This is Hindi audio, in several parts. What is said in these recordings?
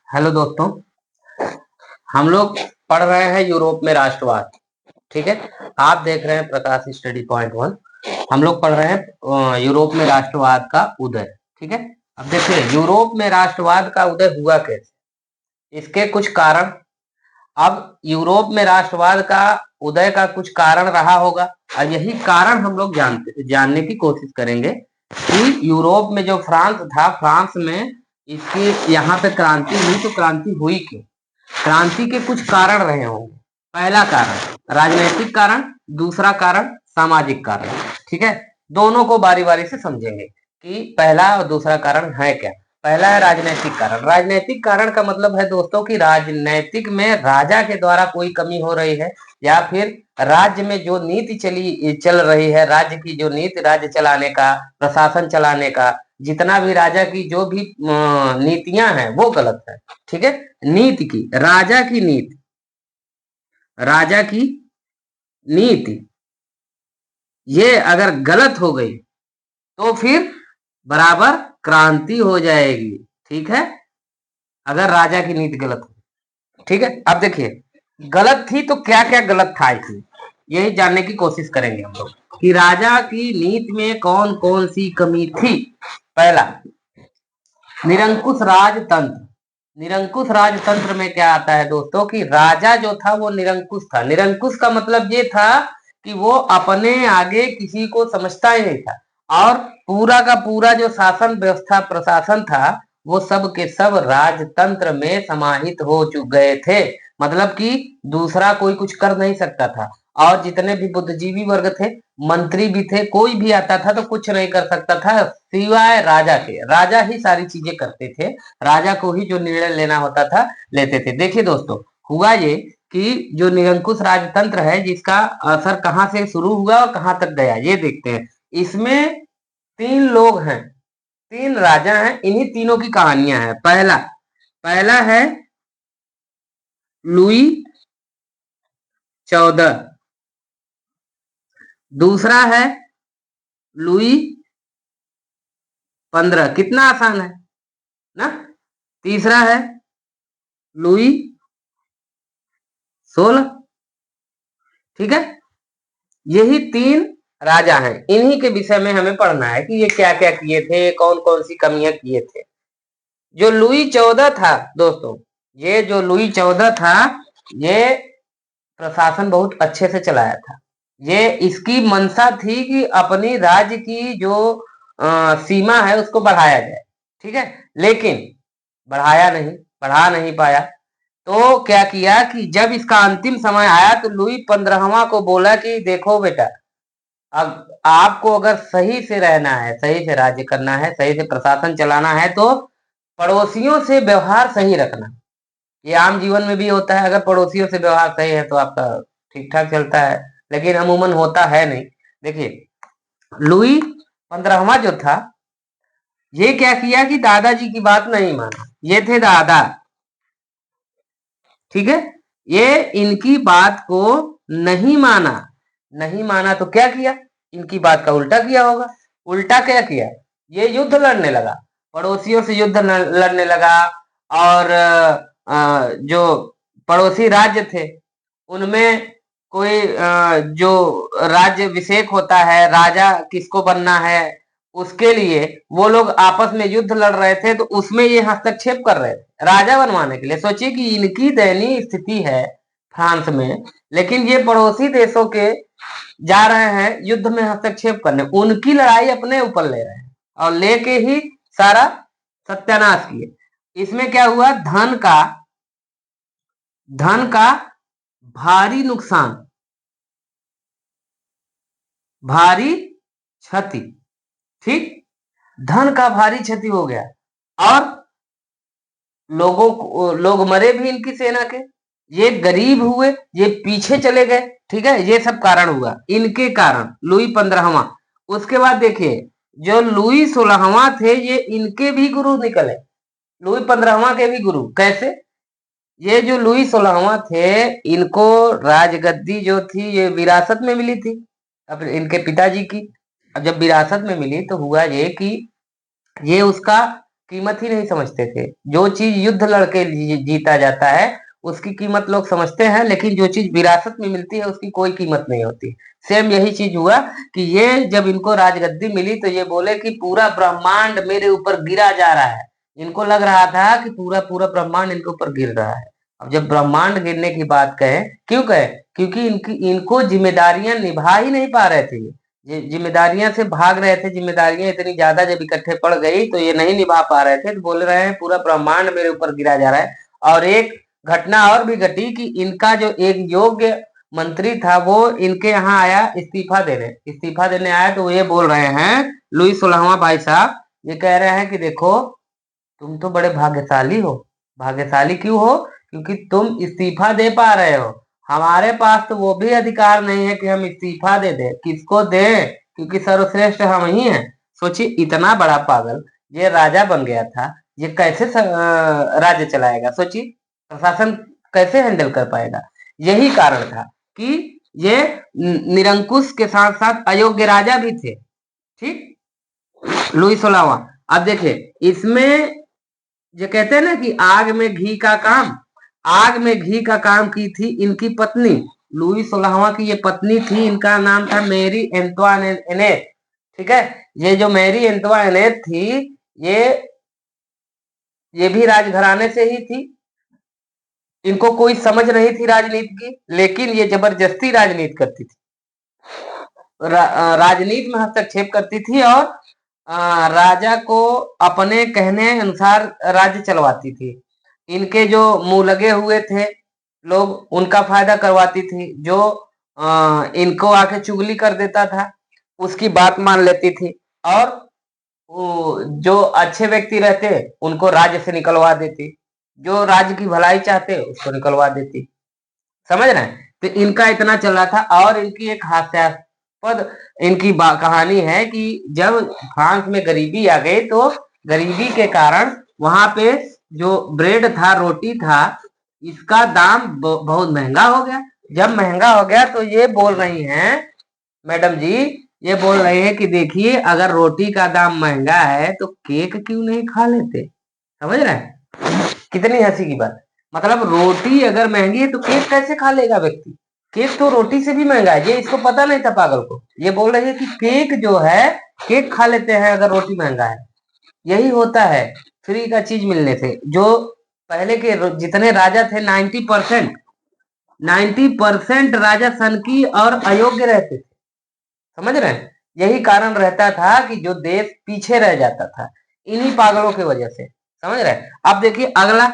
हेलो दोस्तों। हम लोग पढ़ रहे हैं यूरोप में राष्ट्रवाद। ठीक है। आप देख रहे हैं प्रकाश स्टडी पॉइंट वन। हम लोग पढ़ रहे हैं यूरोप में राष्ट्रवाद का उदय। ठीक है। अब देखिए यूरोप में राष्ट्रवाद का उदय हुआ कैसे, इसके कुछ कारण। अब यूरोप में राष्ट्रवाद का उदय का कुछ कारण रहा होगा और यही कारण हम लोग जानने की कोशिश करेंगे कि यूरोप में जो फ्रांस था, फ्रांस में इसकी यहाँ पे क्रांति हुई, तो क्रांति हुई क्यों, क्रांति के कुछ कारण रहे होंगे। पहला कारण राजनीतिक कारण, दूसरा कारण सामाजिक कारण। ठीक है। दोनों को बारी बारी से समझेंगे कि पहला और दूसरा कारण है क्या। पहला है राजनीतिक कारण। राजनीतिक कारण का मतलब है दोस्तों कि राजनीतिक में राजा के द्वारा कोई कमी हो रही है, या फिर राज्य में जो नीति चल रही है, राज्य की जो नीति, राज्य चलाने का, प्रशासन चलाने का, जितना भी राजा की जो भी नीतियां हैं वो गलत है। ठीक है। नीति की, राजा की नीति, राजा की नीति ये अगर गलत हो गई तो फिर बराबर क्रांति हो जाएगी। ठीक है। अगर राजा की नीति गलत हो। ठीक है। अब देखिए गलत थी तो क्या क्या गलत था इसमें, यही जानने की कोशिश करेंगे हम लोग कि राजा की नीति में कौन कौन सी कमी थी। पहला, निरंकुश राजतंत्र। निरंकुश राजतंत्र में क्या आता है दोस्तों कि राजा जो था वो निरंकुश था। निरंकुश का मतलब ये था कि वो अपने आगे किसी को समझता ही नहीं था, और पूरा का पूरा जो शासन व्यवस्था, प्रशासन था, वो सब के सब राजतंत्र में समाहित हो गए थे। मतलब कि दूसरा कोई कुछ कर नहीं सकता था, और जितने भी बुद्धिजीवी वर्ग थे, मंत्री भी थे, कोई भी आता था तो कुछ नहीं कर सकता था सिवाय राजा के। राजा ही सारी चीजें करते थे, राजा को ही जो निर्णय लेना होता था लेते थे। देखिए दोस्तों, हुआ ये कि जो निरंकुश राजतंत्र है, जिसका असर कहाँ से शुरू हुआ और कहाँ तक गया, ये देखते हैं। इसमें तीन लोग हैं, तीन राजा हैं, इन्हीं तीनों की कहानियां हैं। पहला पहला है लुई 14, दूसरा है लुई 15, कितना आसान है ना। तीसरा है लुई 16। ठीक है। यही तीन राजा हैं, इन्हीं के विषय में हमें पढ़ना है कि ये क्या क्या किए थे, कौन कौन सी कमियां किए थे। जो लुई 14 था दोस्तों, ये जो लुई 14 था, ये प्रशासन बहुत अच्छे से चलाया था। ये इसकी मंशा थी कि अपनी राज्य की जो सीमा है उसको बढ़ाया जाए। ठीक है। लेकिन बढ़ाया नहीं, बढ़ा नहीं पाया। तो क्या किया कि जब इसका अंतिम समय आया तो लुई 15वां को बोला कि देखो बेटा, अब आपको अगर सही से रहना है, सही से राज्य करना है, सही से प्रशासन चलाना है, तो पड़ोसियों से व्यवहार सही रखना। ये आम जीवन में भी होता है, अगर पड़ोसियों से व्यवहार सही है तो आपका ठीक ठाक चलता है, लेकिन अमूमन होता है नहीं। देखिए लुई 15वां जो था, ये क्या किया कि दादाजी की बात नहीं माना। ये थे दादा। ठीक है। ये इनकी बात को नहीं माना। नहीं माना तो क्या किया, इनकी बात का उल्टा किया होगा। उल्टा क्या किया, ये युद्ध लड़ने लगा, पड़ोसियों से युद्ध लड़ने लगा। और जो पड़ोसी राज्य थे उनमें कोई जो राज्य अभिषेक होता है, राजा किसको बनना है, उसके लिए वो लोग आपस में युद्ध लड़ रहे थे, तो उसमें ये हस्तक्षेप कर रहे थे राजा बनवाने के लिए। सोचिए कि इनकी दयनीय स्थिति है फ्रांस में, लेकिन ये पड़ोसी देशों के जा रहे हैं युद्ध में हस्तक्षेप करने, उनकी लड़ाई अपने ऊपर ले रहे हैं और लेके ही सारा सत्यानाश किए। इसमें क्या हुआ, धन का भारी नुकसान, भारी क्षति। ठीक, धन का भारी क्षति हो गया, और लोग मरे भी इनकी सेना के, ये गरीब हुए, ये पीछे चले गए। ठीक है। ये सब कारण हुआ इनके कारण, लुई 15वां। उसके बाद देखिए जो लुई 16वां थे, ये इनके भी गुरु निकले, लुई 15वां के भी गुरु। कैसे, ये जो लुई 16वां थे, इनको राजगद्दी जो थी ये विरासत में मिली थी, अब इनके पिताजी की। अब जब विरासत में मिली तो हुआ ये कि ये उसका कीमत ही नहीं समझते थे। जो चीज युद्ध लड़के जीता जाता है उसकी कीमत लोग समझते हैं, लेकिन जो चीज विरासत में मिलती है उसकी कोई कीमत नहीं होती। सेम यही चीज हुआ कि ये जब इनको राजगद्दी मिली तो ये बोले कि पूरा ब्रह्मांड मेरे ऊपर गिरा जा रहा है। इनको लग रहा था कि पूरा पूरा ब्रह्मांड इनके ऊपर गिर रहा है। अब जब ब्रह्मांड गिरने की बात कहें, क्यों कहें? क्योंकि इनको जिम्मेदारियां निभा ही नहीं पा रहे थे। ये जिम्मेदारियां से भाग रहे थे। जिम्मेदारियां इतनी ज्यादा जब इकट्ठे पड़ गई तो ये नहीं निभा पा रहे थे, तो बोल रहे हैं पूरा ब्रह्मांड मेरे ऊपर गिरा जा रहा है। और एक घटना और भी घटी कि इनका जो एक योग्य मंत्री था वो इनके यहाँ आया इस्तीफा देने आया। तो ये बोल रहे हैं लुई 16वां भाई साहब, ये कह रहे हैं कि देखो तुम तो बड़े भाग्यशाली हो। भाग्यशाली क्यों हो? क्योंकि तुम इस्तीफा दे पा रहे हो। हमारे पास तो वो भी अधिकार नहीं है कि हम इस्तीफा दे दें। किसको दें? क्योंकि सर्वश्रेष्ठ हम ही हैं। सोचिए, इतना बड़ा पागल ये राजा बन गया था, ये कैसे राज्य चलाएगा? सोचिए, प्रशासन कैसे हैंडल कर पाएगा? यही कारण था कि ये निरंकुश के साथ साथ अयोग्य राजा भी थे। ठीक, लुई 16वां। अब देखिए, इसमें जो कहते हैं ना कि आग में घी का काम, आग में घी का काम की थी इनकी पत्नी। लुई 16वां की ये पत्नी थी, इनका नाम था मेरी एंटवानेट। ठीक है, ये जो मेरी एंटवानेट थी, ये भी राजघराने से ही थी। इनको कोई समझ नहीं थी राजनीति की, लेकिन ये जबरदस्ती राजनीति करती थी। राजनीति में हस्तक्षेप करती थी और राजा को अपने कहने अनुसार राज्य चलवाती थी। इनके जो मुंह लगे हुए थे लोग, उनका फायदा करवाती थी। जो इनको आके चुगली कर देता था उसकी बात मान लेती थी, और जो अच्छे व्यक्ति रहते उनको राज्य से निकलवा देती, जो राज्य की भलाई चाहते उसको निकलवा देती। समझ रहे हैं? तो इनका इतना चल रहा था। और इनकी एक हास्यास्पद इनकी कहानी है कि जब फ्रांस में गरीबी आ गई तो गरीबी के कारण वहां पे जो ब्रेड था, रोटी था, इसका दाम बहुत महंगा हो गया। जब महंगा हो गया तो ये बोल रही हैं मैडम जी, ये बोल रहे हैं कि देखिए, अगर रोटी का दाम महंगा है तो केक क्यों नहीं खा लेते? समझ रहे हैं कितनी हंसी की बात? मतलब रोटी अगर महंगी है तो केक कैसे खा लेगा व्यक्ति? केक तो रोटी से भी महंगा है। ये इसको पता नहीं था पागल को। ये बोल रहे हैं कि केक जो है, केक खा लेते हैं अगर रोटी महंगा है। यही होता है फ्री का चीज मिलने से। जो पहले के जितने राजा थे 90% राजा सनकी और अयोग्य रहते थे। समझ रहे हैं? यही कारण रहता था कि जो देश पीछे रह जाता था इन्हीं पागलों की वजह से। समझ रहे हैं? अब देखिए अगला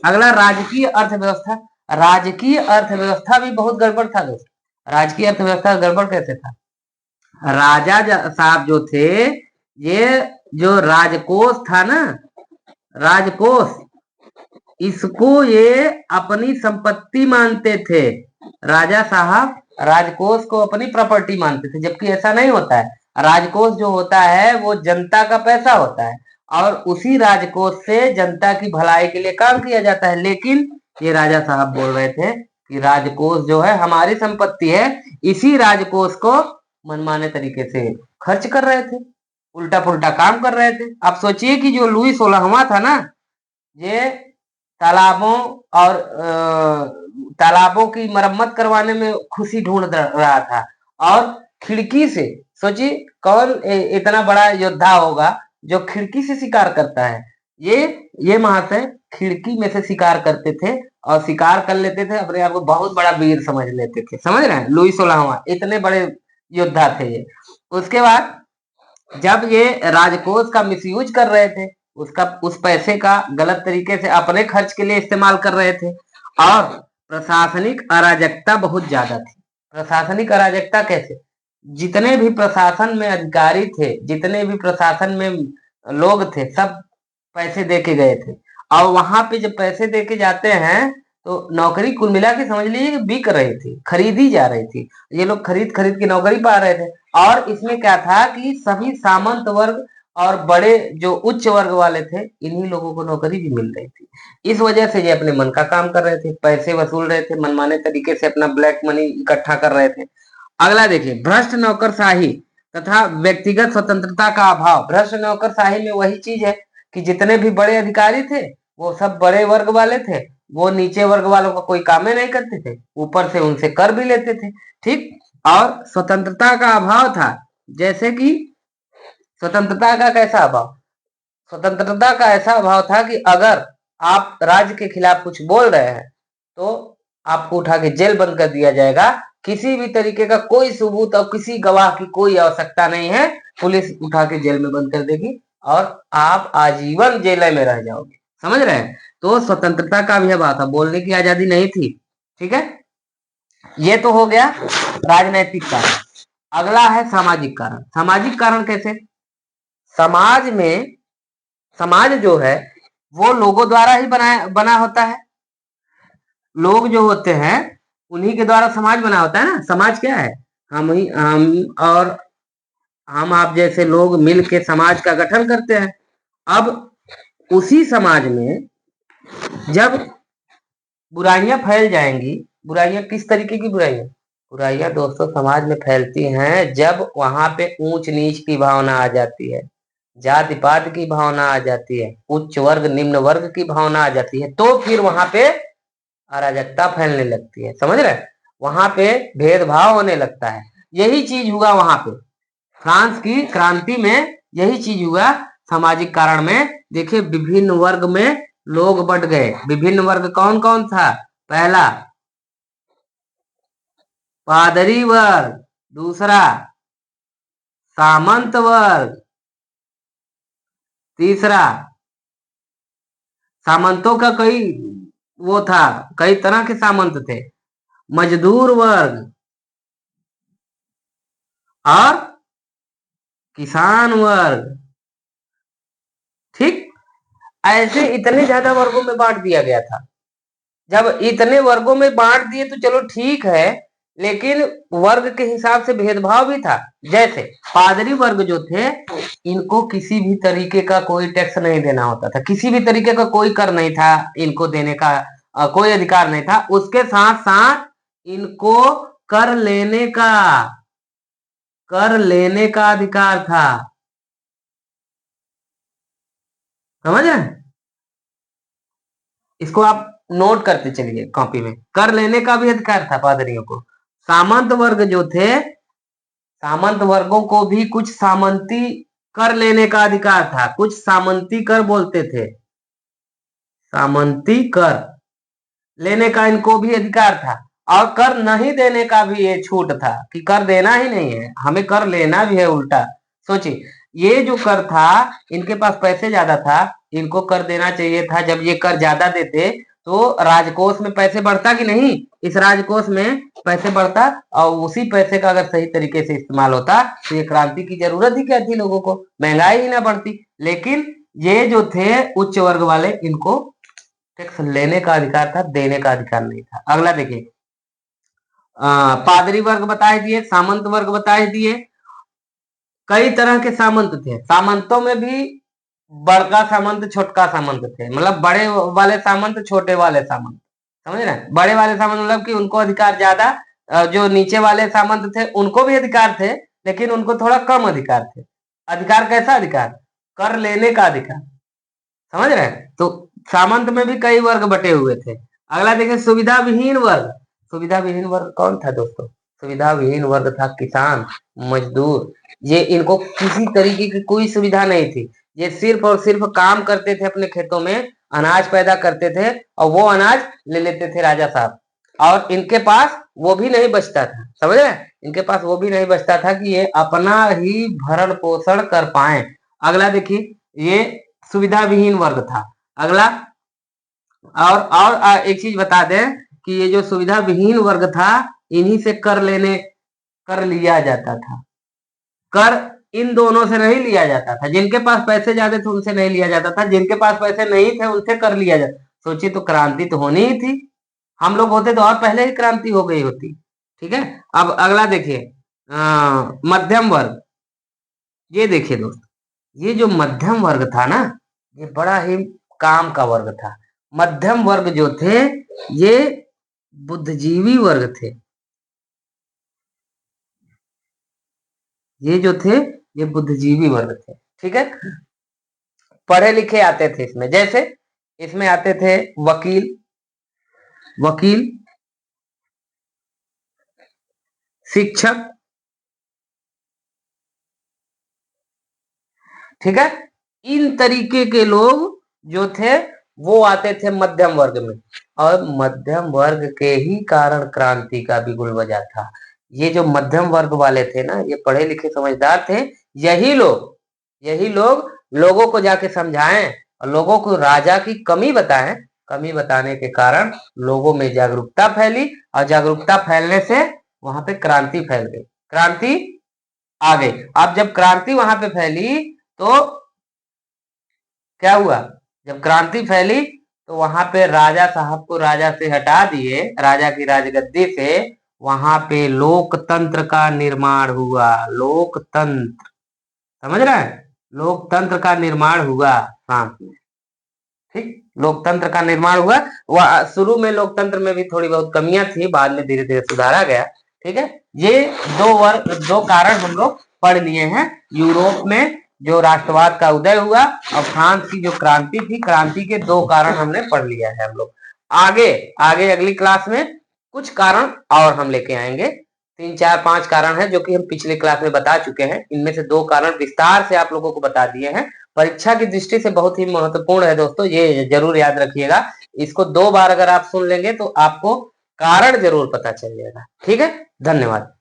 अगला राजकीय अर्थव्यवस्था। राजकीय अर्थव्यवस्था भी बहुत गड़बड़ था दोस्त। राजकीय अर्थव्यवस्था गड़बड़ कैसे था? राजा साहब जो थे, ये जो राजकोष था ना, राजकोष, इसको ये अपनी संपत्ति मानते थे। राजा साहब राजकोष को अपनी प्रॉपर्टी मानते थे, जबकि ऐसा नहीं होता है। राजकोष जो होता है वो जनता का पैसा होता है, और उसी राजकोष से जनता की भलाई के लिए काम किया जाता है। लेकिन ये राजा साहब बोल रहे थे कि राजकोष जो है हमारी संपत्ति है। इसी राजकोष को मनमाने तरीके से खर्च कर रहे थे, उल्टा पुल्टा काम कर रहे थे। आप सोचिए कि जो लुई 16वां था ना, ये तालाबों और तालाबों की मरम्मत करवाने में खुशी ढूंढ रहा था। और खिड़की से, सोचिए कौन इतना बड़ा योद्धा होगा जो खिड़की से शिकार करता है? ये महाशय खिड़की में से शिकार करते थे और शिकार कर लेते थे, अपने आप को बहुत बड़ा वीर समझ लेते थे। समझ रहे हैं? लुई 16वां इतने बड़े योद्धा थे ये। उसके बाद जब ये राजकोष का मिसयूज कर रहे थे, उस पैसे का गलत तरीके से अपने खर्च के लिए इस्तेमाल कर रहे थे, और प्रशासनिक अराजकता बहुत ज्यादा थी। प्रशासनिक अराजकता कैसे? जितने भी प्रशासन में अधिकारी थे, जितने भी प्रशासन में लोग थे, सब पैसे दे के गए थे। और वहां पे जब पैसे दे के जाते हैं तो नौकरी कुल मिला के समझ लीजिए बिक रही थी, खरीदी जा रही थी। ये लोग खरीद खरीद के नौकरी पा रहे थे। और इसमें क्या था कि सभी सामंत वर्ग और बड़े जो उच्च वर्ग वाले थे, इन्हीं लोगों को नौकरी भी मिल रही थी। इस वजह से ये अपने मन का काम कर रहे थे, पैसे वसूल रहे थे, मनमाने तरीके से अपना ब्लैक मनी इकट्ठा कर रहे थे। अगला देखिए, भ्रष्ट नौकरशाही तथा व्यक्तिगत स्वतंत्रता का अभाव। भ्रष्ट नौकरशाही में वही चीज है कि जितने भी बड़े अधिकारी थे वो सब बड़े वर्ग वाले थे, वो नीचे वर्ग वालों का कोई काम ही नहीं करते थे, ऊपर से उनसे कर भी लेते थे। ठीक। और स्वतंत्रता का अभाव था, जैसे कि स्वतंत्रता का कैसा अभाव, स्वतंत्रता का ऐसा अभाव था कि अगर आप राज्य के खिलाफ कुछ बोल रहे हैं तो आपको उठा के जेल बंद कर दिया जाएगा, किसी भी तरीके का कोई सबूत और किसी गवाह की कोई आवश्यकता नहीं है, पुलिस उठा के जेल में बंद कर देगी और आप आजीवन जेल में रह जाओगे। समझ रहे हैं? तो स्वतंत्रता का भी अभाव था, बोलने की आजादी नहीं थी। ठीक है, ये तो हो गया राजनैतिक कारण। अगला है सामाजिक कारण। सामाजिक कारण कैसे? समाज में, समाज जो है वो लोगों द्वारा ही बना होता है। लोग जो होते हैं उन्हीं के द्वारा समाज बना होता है ना। समाज क्या है? हम और हम आप जैसे लोग मिल के समाज का गठन करते हैं। अब उसी समाज में जब बुराइयां फैल जाएंगी, बुराइयां किस तरीके की बुराइयां? बुराइयां दोस्तों समाज में फैलती हैं जब वहां पे ऊंच नीच की भावना आ जाती है, जाति पात की भावना आ जाती है, उच्च वर्ग निम्न वर्ग की भावना आ जाती है, तो फिर वहां पे अराजकता फैलने लगती है। समझ रहे? वहां पे भेदभाव होने लगता है। यही चीज हुआ वहां पे फ्रांस की क्रांति में, यही चीज हुआ सामाजिक कारण में। देखिए विभिन्न वर्ग में लोग बंट गए। विभिन्न वर्ग कौन कौन था? पहला पादरी वर्ग, दूसरा सामंत वर्ग, तीसरा सामंतों का कई वो था, कई तरह के सामंत थे, मजदूर वर्ग और किसान वर्ग। ठीक, ऐसे इतने ज्यादा वर्गों में बांट दिया गया था। जब इतने वर्गों में बांट दिए तो चलो ठीक है, लेकिन वर्ग के हिसाब से भेदभाव भी था। जैसे पादरी वर्ग जो थे इनको किसी भी तरीके का कोई टैक्स नहीं देना होता था, किसी भी तरीके का कोई कर नहीं था इनको देने का, कोई अधिकार नहीं था। उसके साथ साथ इनको कर लेने का, कर लेने का अधिकार था। समझ रहे हैं? इसको आप नोट करते चलिए कॉपी में, कर लेने का भी अधिकार था पादरियों को। सामंत वर्ग जो थे, सामंत वर्गों को भी कुछ सामंती कर लेने का अधिकार था, कुछ सामंती कर बोलते थे, सामंती कर लेने का इनको भी अधिकार था। और कर नहीं देने का भी ये छूट था कि कर देना ही नहीं है, हमें कर लेना भी है उल्टा। सोचिए, ये जो कर था, इनके पास पैसे ज्यादा था, इनको कर देना चाहिए था। जब ये कर ज्यादा देते तो राजकोष में पैसे बढ़ता कि नहीं? इस राजकोष में पैसे बढ़ता और उसी पैसे का अगर सही तरीके से इस्तेमाल होता तो ये क्रांति की जरूरत ही क्या थी? लोगों को महंगाई ही ना बढ़ती। लेकिन ये जो थे उच्च वर्ग वाले, इनको टैक्स लेने का अधिकार था, देने का अधिकार नहीं था। अगला देखिए, पादरी वर्ग बताए दिए, सामंत वर्ग बताए दिए। कई तरह के सामंत थे। सामंतों में भी बड़का सामंत छोटका सामंत थे, मतलब बड़े वाले सामंत छोटे वाले सामंत। समझ रहे हैं? बड़े वाले सामंत मतलब कि उनको अधिकार ज्यादा, जो नीचे वाले सामंत थे उनको भी अधिकार थे लेकिन उनको थोड़ा कम अधिकार थे। अधिकार कैसा अधिकार? कर लेने का अधिकार। समझ रहे हैं? तो सामंत में भी कई वर्ग बटे हुए थे। अगला देखिए, सुविधा विहीन वर्ग। सुविधा विहीन वर्ग कौन था दोस्तों? सुविधा विहीन वर्ग था किसान, मजदूर। ये इनको किसी तरीके की कोई सुविधा नहीं थी, ये सिर्फ और सिर्फ काम करते थे, अपने खेतों में अनाज पैदा करते थे और वो अनाज ले लेते थे राजा साहब, और इनके पास वो भी नहीं बचता था। समझ रहे हैं? इनके पास वो भी नहीं बचता था कि ये अपना ही भरण पोषण कर पाए। अगला देखिए, ये सुविधा विहीन वर्ग था। अगला, और एक चीज बता दें कि ये जो सुविधा विहीन वर्ग था, इन्हीं से कर लिया जाता था। कर इन दोनों से नहीं लिया जाता था, जिनके पास पैसे ज्यादा थे उनसे नहीं लिया जाता था, जिनके पास पैसे नहीं थे उनसे कर लिया जाता। सोचिए, तो क्रांति तो होनी ही थी। हम लोग होते तो और पहले ही क्रांति हो गई होती। ठीक है, अब अगला देखिए, मध्यम वर्ग। ये देखिए दोस्त, ये जो मध्यम वर्ग था ना, ये बड़ा ही काम का वर्ग था। मध्यम वर्ग जो थे ये बुद्धिजीवी वर्ग थे। ये जो थे ये बुद्धिजीवी वर्ग थे। ठीक है, पढ़े लिखे आते थे इसमें, जैसे इसमें आते थे वकील, वकील, शिक्षक, ठीक है। इन तरीके के लोग जो थे वो आते थे मध्यम वर्ग में, और मध्यम वर्ग के ही कारण क्रांति का भी गुल बजा था। ये जो मध्यम वर्ग वाले थे ना, ये पढ़े लिखे समझदार थे, यही लोग लोगों को जाके समझाएं और लोगों को राजा की कमी बताएं। कमी बताने के कारण लोगों में जागरूकता फैली, और जागरूकता फैलने से वहां पे क्रांति फैल गई, क्रांति आ गई। अब जब क्रांति वहां पे फैली तो क्या हुआ, जब क्रांति फैली तो वहां पे राजा साहब को राजा से हटा दिए, राजा की राजगद्दी से, वहां पे लोकतंत्र का निर्माण हुआ। लोकतंत्र, समझ रहे हैं, लोकतंत्र का निर्माण हुआ फ्रांस में, ठीक। लोकतंत्र का निर्माण हुआ। वह शुरू में लोकतंत्र में भी थोड़ी बहुत कमियां थी, बाद में धीरे धीरे सुधारा गया, ठीक है। ये दो कारण हम लोग पढ़ लिए हैं। यूरोप में जो राष्ट्रवाद का उदय हुआ और फ्रांस की जो क्रांति थी, क्रांति के दो कारण हमने पढ़ लिया है हम लोग। आगे आगे अगली क्लास में कुछ कारण और हम लेके आएंगे, 3 4 5 कारण है जो कि हम पिछले क्लास में बता चुके हैं। इनमें से 2 कारण विस्तार से आप लोगों को बता दिए हैं। परीक्षा की दृष्टि से बहुत ही महत्वपूर्ण है दोस्तों, ये जरूर याद रखिएगा। इसको 2 बार अगर आप सुन लेंगे तो आपको कारण जरूर पता चल जाएगा, ठीक है। धन्यवाद।